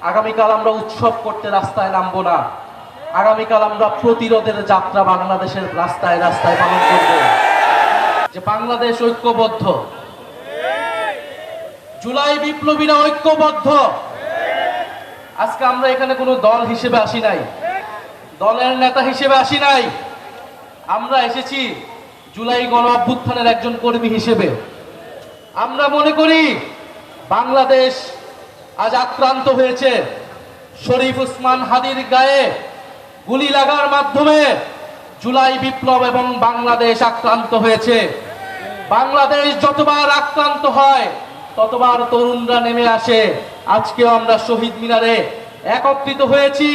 আগামীকাল আমরা উৎসব করতে রাস্তায় নামবো না। আগামীকাল আমরা প্রতিরোধের যাত্রা বাংলাদেশের রাস্তায় রাস্তায় পালন করব। যে বাংলাদেশ ঐক্যবদ্ধ, জুলাই বিপ্লবীরা ঐক্যবদ্ধ। আজকে আমরা এখানে কোনো দল হিসেবে আসি নাই, দলের নেতা হিসেবে আসি নাই। আমরা এসেছি জুলাই গণ অভ্যুত্থানের একজন কর্মী হিসেবে। আমরা মনে করি বাংলাদেশ আজ আক্রান্ত হয়েছে। শরীফ ওসমান হাদির গায়ে গুলি লাগার মাধ্যমে জুলাই বিপ্লব এবং বাংলাদেশ আক্রান্ত হয়েছে। বাংলাদেশ যতবার আক্রান্ত হয় ততবার তরুণরা নেমে আসে। আজকেও আমরা শহীদ মিনারে একত্রিত হয়েছি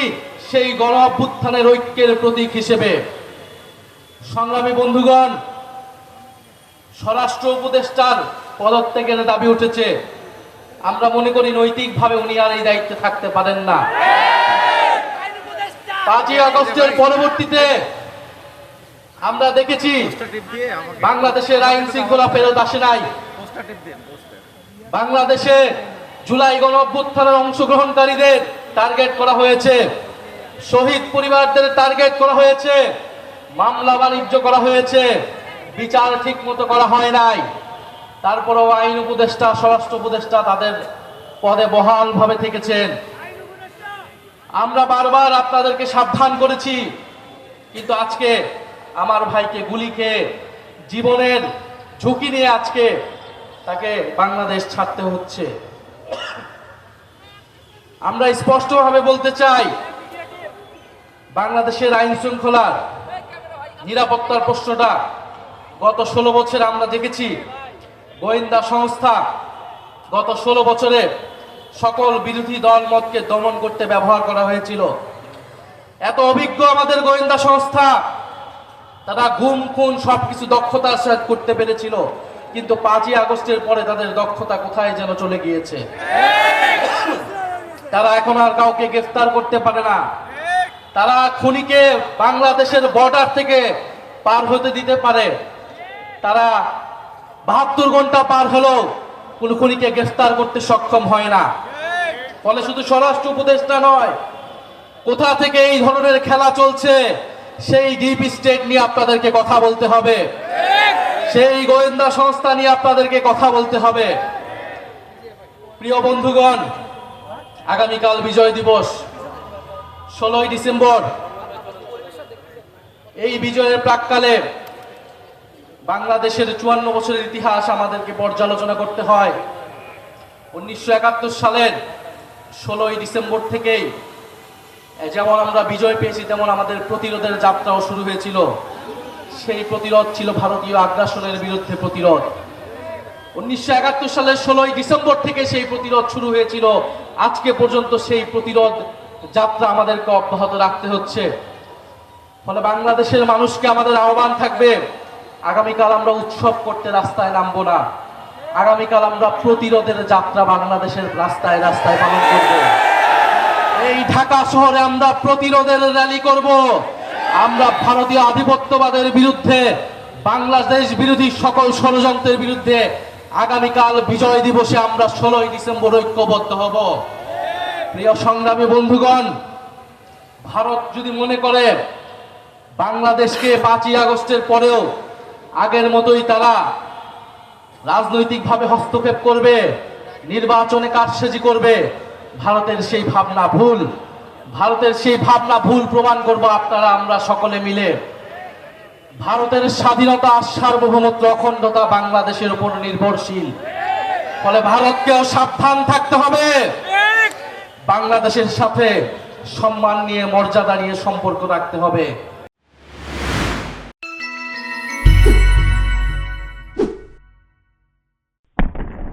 সেই গণ অভ্যুত্থানের ঐক্যের প্রতীক হিসেবে। সংগ্রামী বন্ধুগণ, স্বরাষ্ট্র উপদেষ্টার পদত্যাগের দাবি উঠেছে। আমরা মনে করি নৈতিকভাবে উনি আর এই দায়িত্বে থাকতে পারেন না। 5ই আগস্টের পরবর্তীতে আমরা দেখেছি বাংলাদেশের আইন শৃঙ্খলা ফেরত আসে নাই। বাংলাদেশে জুলাই গণ অভ্যুত্থানের অংশগ্রহণকারীদের টার্গেট করা হয়েছে, শহীদ পরিবারদের টার্গেট করা হয়েছে, মামলা বাণিজ্য করা হয়েছে, বিচার ঠিক মতো করা হয় নাই। তারপরেও আইন উপদেষ্টা, স্বরাষ্ট্র উপদেষ্টা তাদের পদে বহালভাবে থেকেছেন। আমরা বারবার আপনাদেরকে সাবধান করেছি, কিন্তু আজকে আমার ভাইকে গুলি খেয়ে জীবনের ঝুঁকি নিয়ে আজকে তাকে বাংলাদেশ ছাড়তে হচ্ছে। আমরা স্পষ্টভাবে বলতে চাই, বাংলাদেশের আইন শৃঙ্খলার নিরাপত্তার প্রশ্নটা গত 16 বছরে আমরা দেখেছি গোয়েন্দা সংস্থা গত 16 বছরে সকল বিরোধী দল মতকে দমন করতে ব্যবহার করা হয়েছিল। এত অভিজ্ঞ আমাদের গোয়েন্দা সংস্থা, তারা গুম খুন সবকিছু দক্ষতার সাথে করতে পেরেছিল, কিন্তু 5ই আগস্টের পরে তাদের দক্ষতা কোথায় যেন চলে গিয়েছে। তারা এখন আর কাউকে গ্রেফতার করতে পারে না। তারা খুনিকে বাংলাদেশের বর্ডার থেকে পার হতে দিতে পারে। তারা 72 ঘন্টা পার হলেও কোন খুনিকে গ্রেফতার করতে সক্ষম হয় না। ফলে শুধু স্বরাষ্ট্র উপদেষ্টা নয়, কোথা থেকে এই ধরনের খেলা চলছে সেই ডিপ স্টেট নিয়ে আপনাদেরকে কথা বলতে হবে, সেই গোয়েন্দা সংস্থা নিয়ে আপনাদেরকে কথা বলতে হবে। প্রিয় বন্ধুগণ, আগামীকাল বিজয় দিবস 16ই ডিসেম্বর। এই বিজয়ের প্রাক্কালে বাংলাদেশের 54 বছরের ইতিহাস আমাদেরকে পর্যালোচনা করতে হয়। 1971 সালের 16ই ডিসেম্বর থেকেই যেমন আমরা বিজয় পেয়েছি, তেমন আমাদের প্রতিরোধের যাত্রাও শুরু হয়েছিল। সেই প্রতিরোধ ছিল ভারতীয় আগ্রাসনের বিরুদ্ধে প্রতিরোধ। 1971 সালের 16ই ডিসেম্বর থেকে সেই প্রতিরোধ শুরু হয়েছিল। আজকে পর্যন্ত সেই প্রতিরোধ যাত্রা আমাদেরকে অব্যাহত রাখতে হচ্ছে। ফলে বাংলাদেশের মানুষকে আমাদের আহ্বান থাকবে, আগামীকাল আমরা উৎসব করতে রাস্তায় নামবো না। আগামীকাল আমরা প্রতিরোধের যাত্রা বাংলাদেশের রাস্তায় রাস্তায় পালন করব। এই ঢাকা শহরে আমরা প্রতিরোধের র্যালি করব। আমরা ভারতীয় আধিপত্যবাদের বিরুদ্ধে, বাংলাদেশ বিরোধী সকল ষড়যন্ত্রের বিরুদ্ধে আগামীকাল বিজয় দিবসে আমরা 16ই ডিসেম্বর ঐক্যবদ্ধ হব। প্রিয় সংগ্রামী বন্ধুগণ, ভারত যদি মনে করে বাংলাদেশকে 5ই আগস্টের পরেও আগের মতোই তারা রাজনৈতিকভাবে হস্তক্ষেপ করবে, নির্বাচনে কারসাজি করবে, ভারতের সেই ভাবনা ভুল। ভারতের সেই ভাবনা ভুল প্রমাণ করব আপনারা আমরা সকলে মিলে। ভারতের স্বাধীনতা, সার্বভৌমত্ব, অখণ্ডতা বাংলাদেশের উপর নির্ভরশীল। ফলে ভারতকেও সাবধান থাকতে হবে। বাংলাদেশের সাথে সম্মান নিয়ে, মর্যাদা নিয়ে সম্পর্ক রাখতে হবে।